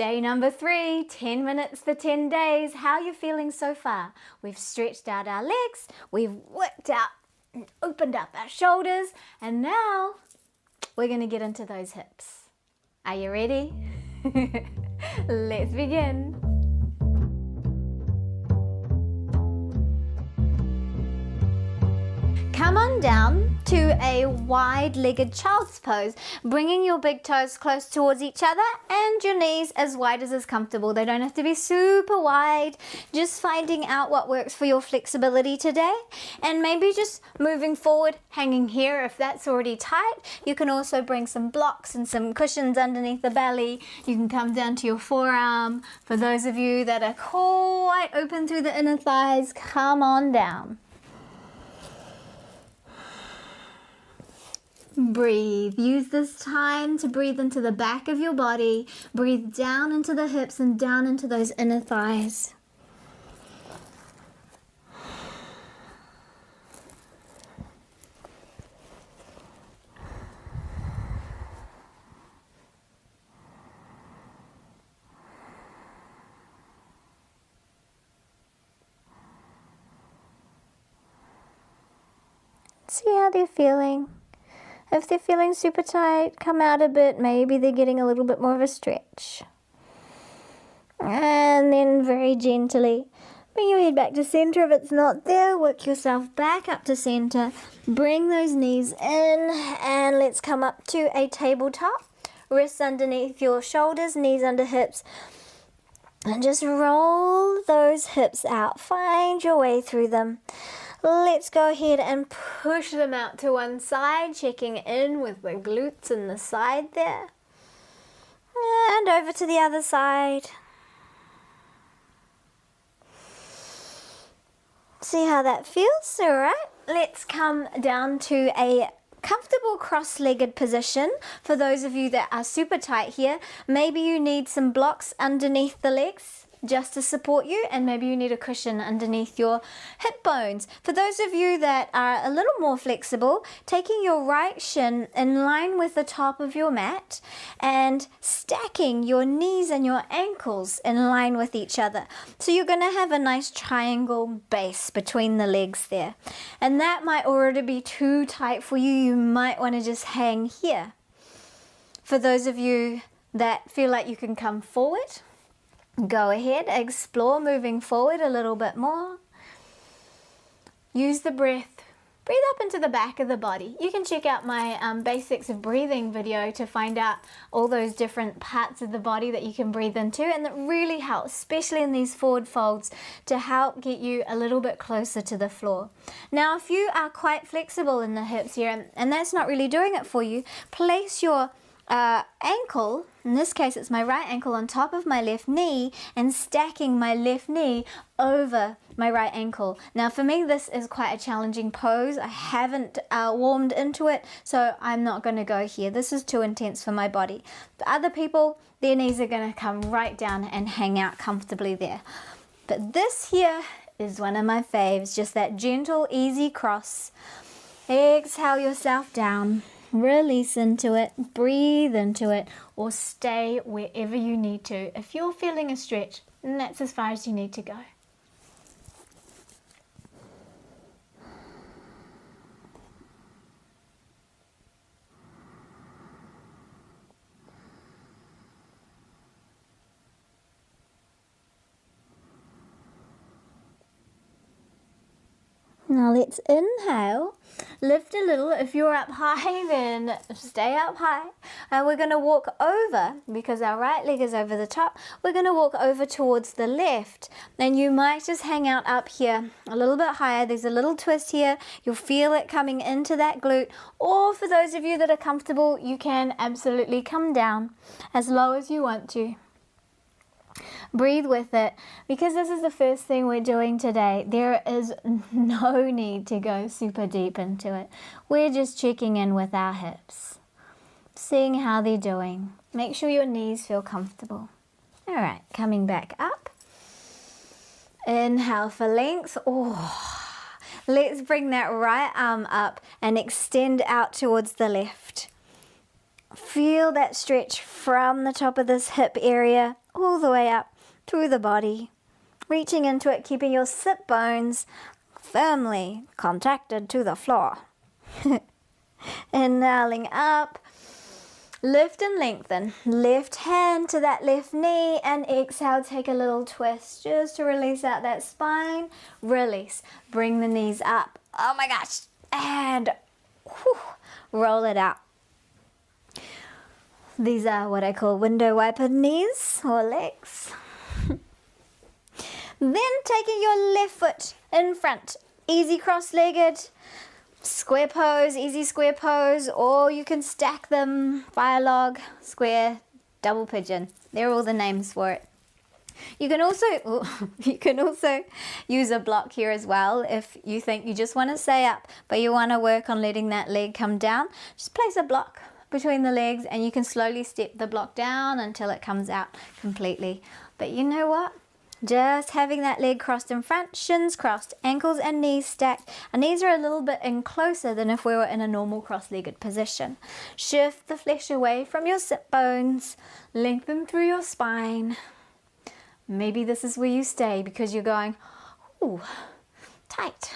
Day number 3, 10 minutes for 10 days. How are you feeling so far? We've stretched out our legs, we've worked out and opened up our shoulders, and now we're going to get into those hips. Are you ready? Let's begin. Come on down to a wide-legged child's pose, bringing your big toes close towards each other and your knees as wide as is comfortable. They don't have to be super wide, just finding out what works for your flexibility today, and maybe just moving forward, hanging here if that's already tight. You can also bring some blocks and some cushions underneath the belly. You can come down to your forearm. For those of you that are quite open through the inner thighs, come on down. Breathe. Use this time to breathe into the back of your body. Breathe down into the hips and down into those inner thighs. See how they're feeling. If they're feeling super tight, come out a bit. Maybe they're getting a little bit more of a stretch. And then very gently, bring your head back to center. If it's not there, work yourself back up to center. Bring those knees in and let's come up to a tabletop. Wrists underneath your shoulders, knees under hips. And just roll those hips out. Find your way through them. Let's go ahead and push them out to one side, checking in with the glutes and the side there. And over to the other side. See how that feels? All right. Let's come down to a comfortable cross-legged position. For those of you that are super tight here, maybe you need some blocks underneath the legs just to support you, and maybe you need a cushion underneath your hip bones. For those of you that are a little more flexible, taking your right shin in line with the top of your mat and stacking your knees and your ankles in line with each other. So you're going to have a nice triangle base between the legs there. And that might already be too tight for you. You might want to just hang here. For those of you that feel like you can come forward, go ahead, explore moving forward a little bit more. Use the breath. Breathe up into the back of the body. You can check out my basics of breathing video to find out all those different parts of the body that you can breathe into, and that really helps, especially in these forward folds, to help get you a little bit closer to the floor. Now, if you are quite flexible in the hips here and that's not really doing it for you, place your ankle, in this case it's my right ankle, on top of my left knee and stacking my left knee over my right ankle. Now for me this is quite a challenging pose. I haven't warmed into it, so I'm not going to go here. This is too intense for my body. For other people, their knees are going to come right down and hang out comfortably there. But this here is one of my faves, just that gentle, easy cross. Exhale yourself down. Release into it, breathe into it, or stay wherever you need to. If you're feeling a stretch, then that's as far as you need to go. Now let's inhale, lift a little. If you're up high, then stay up high. And we're going to walk over, because our right leg is over the top, we're going to walk over towards the left. And you might just hang out up here a little bit higher. There's a little twist here. You'll feel it coming into that glute. Or for those of you that are comfortable, you can absolutely come down as low as you want to. Breathe with it, because this is the first thing we're doing today. There is no need to go super deep into it. We're just checking in with our hips, seeing how they're doing. Make sure your knees feel comfortable. All right, coming back up. Inhale for length. Let's bring that right arm up and extend out towards the left. Feel that stretch from the top of this hip area all the way up through the body, reaching into it, keeping your sit bones firmly contacted to the floor. Inhaling up, lift and lengthen. Left hand to that left knee, and exhale, take a little twist just to release out that spine. Release, bring the knees up. Oh my gosh, and roll it out. These are what I call window wiper knees or legs. Then taking your left foot in front, easy cross-legged, square pose, easy square pose, or you can stack them, fire log, square, double pigeon. They're all the names for it. You can also use a block here as well if you think you just want to stay up, but you want to work on letting that leg come down. Just place a block between the legs and you can slowly step the block down until it comes out completely. But you know what? Just having that leg crossed in front, shins crossed, ankles and knees stacked. Our knees are a little bit in closer than if we were in a normal cross-legged position. Shift the flesh away from your sit bones, lengthen through your spine. Maybe this is where you stay because you're going, ooh, tight.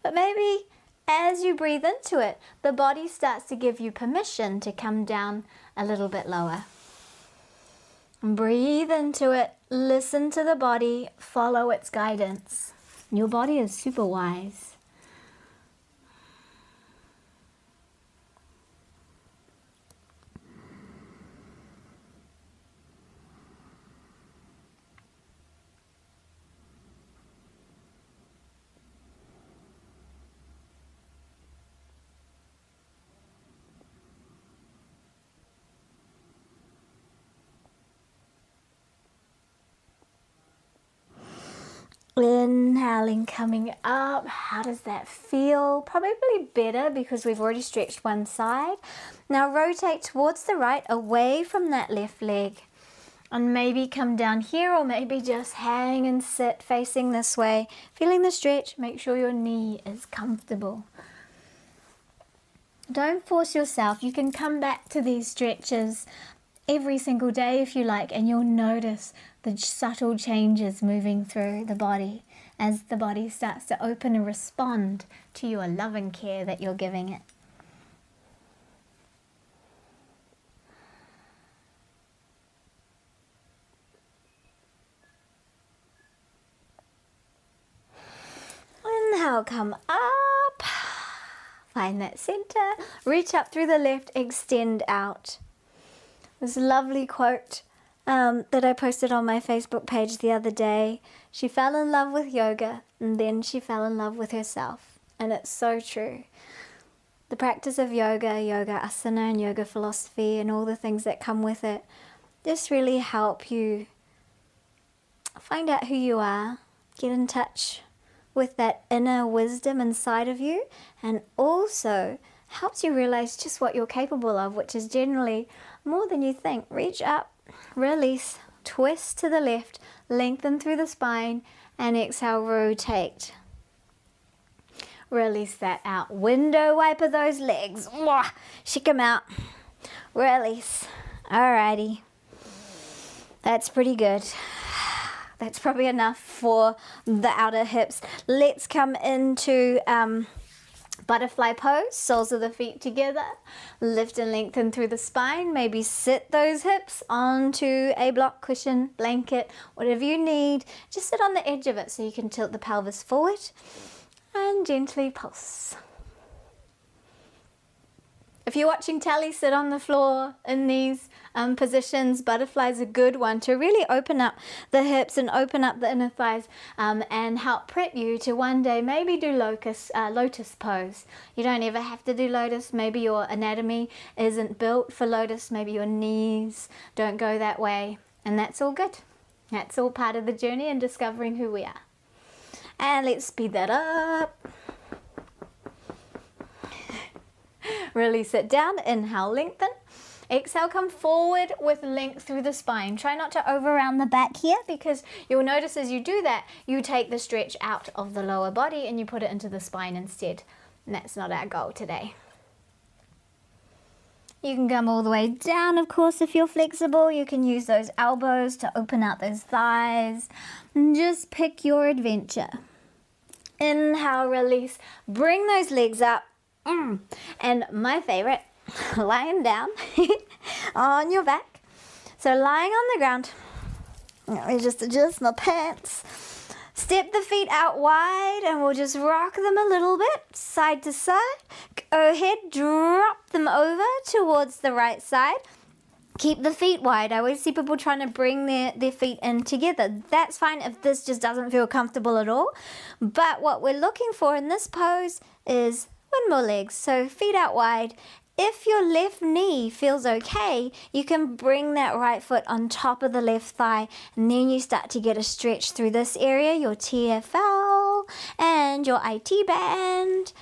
But maybe as you breathe into it, the body starts to give you permission to come down a little bit lower. Breathe into it, listen to the body, follow its guidance. Your body is super wise. Inhaling, coming up. How does that feel? Probably better because we've already stretched one side. Now rotate towards the right, away from that left leg. And maybe come down here, or maybe just hang and sit facing this way. Feeling the stretch, make sure your knee is comfortable. Don't force yourself. You can come back to these stretches every single day if you like, and you'll notice the subtle changes moving through the body as the body starts to open and respond to your loving care that you're giving it. Inhale, come up, find that center, reach up through the left, extend out. This lovely quote that I posted on my Facebook page the other day. She fell in love with yoga and then she fell in love with herself. And it's so true. The practice of yoga, yoga asana and yoga philosophy and all the things that come with it just really help you find out who you are, get in touch with that inner wisdom inside of you, and also helps you realize just what you're capable of, which is generally more than you think. Reach up, release, twist to the left, lengthen through the spine, and exhale, rotate. Release that out. Window wiper those legs. Shake them out. Release. Alrighty. That's pretty good. That's probably enough for the outer hips. Let's come into butterfly pose, soles of the feet together, lift and lengthen through the spine. Maybe sit those hips onto a block, cushion, blanket, whatever you need. Just sit on the edge of it so you can tilt the pelvis forward and gently pulse. If you're watching telly, sit on the floor in these positions. Butterfly is a good one to really open up the hips and open up the inner thighs and help prep you to one day maybe do lotus pose. You don't ever have to do lotus. Maybe your anatomy isn't built for lotus. Maybe your knees don't go that way. And that's all good. That's all part of the journey and discovering who we are. And let's speed that up. Release it down. Inhale, lengthen. Exhale, come forward with length through the spine. Try not to over round the back here, because you'll notice as you do that, you take the stretch out of the lower body and you put it into the spine instead. And that's not our goal today. You can come all the way down, of course, if you're flexible. You can use those elbows to open out those thighs. And just pick your adventure. Inhale, release. Bring those legs up. And my favorite, lying down on your back. So lying on the ground. Let me just adjust my pants. Step the feet out wide and we'll just rock them a little bit, side to side. Go ahead, drop them over towards the right side. Keep the feet wide. I always see people trying to bring their feet in together. That's fine if this just doesn't feel comfortable at all. But what we're looking for in this pose is windmill legs. So feet out wide. If your left knee feels okay, you can bring that right foot on top of the left thigh, and then you start to get a stretch through this area, your TFL and your IT band.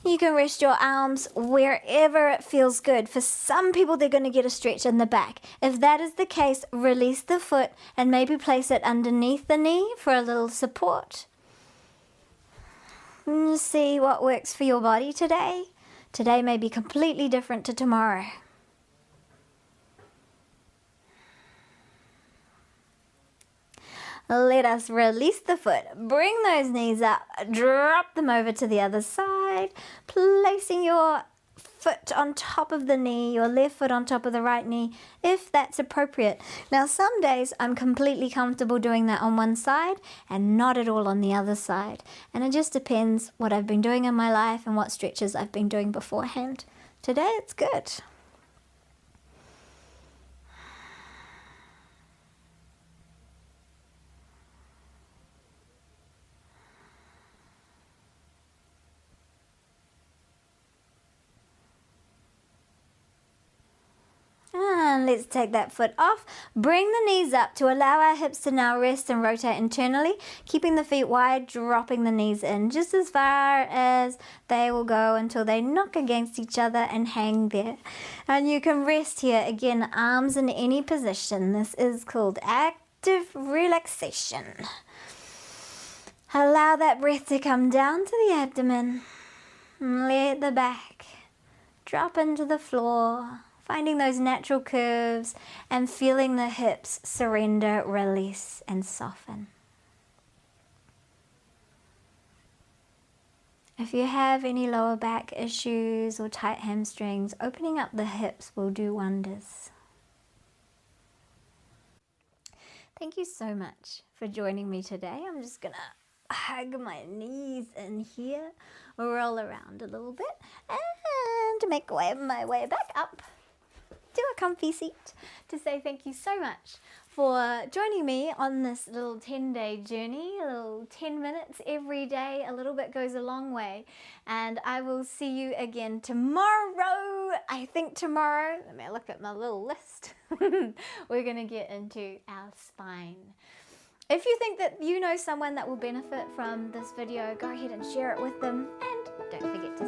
You can rest your arms wherever it feels good. For some people, they're going to get a stretch in the back. If that is the case, release the foot and maybe place it underneath the knee for a little support. And see what works for your body today. Today may be completely different to tomorrow. Let us release the foot. Bring those knees up. Drop them over to the other side. Placing your foot on top of the knee, your left foot on top of the right knee, if that's appropriate. Now, some days I'm completely comfortable doing that on one side and not at all on the other side. And it just depends what I've been doing in my life and what stretches I've been doing beforehand. Today it's good. And let's take that foot off. Bring the knees up to allow our hips to now rest and rotate internally, keeping the feet wide, dropping the knees in just as far as they will go until they knock against each other and hang there. And you can rest here. Again, arms in any position. This is called active relaxation. Allow that breath to come down to the abdomen. Let the back drop into the floor. Finding those natural curves and feeling the hips surrender, release, and soften. If you have any lower back issues or tight hamstrings, opening up the hips will do wonders. Thank you so much for joining me today. I'm just gonna hug my knees in here, roll around a little bit, and make my way back up to a comfy seat to say thank you so much for joining me on this little 10-day journey, a little 10 minutes every day. A little bit goes a long way. And I will see you again tomorrow. I think tomorrow, let me look at my little list. We're going to get into our spine. If you think that you know someone that will benefit from this video, go ahead and share it with them. And don't forget to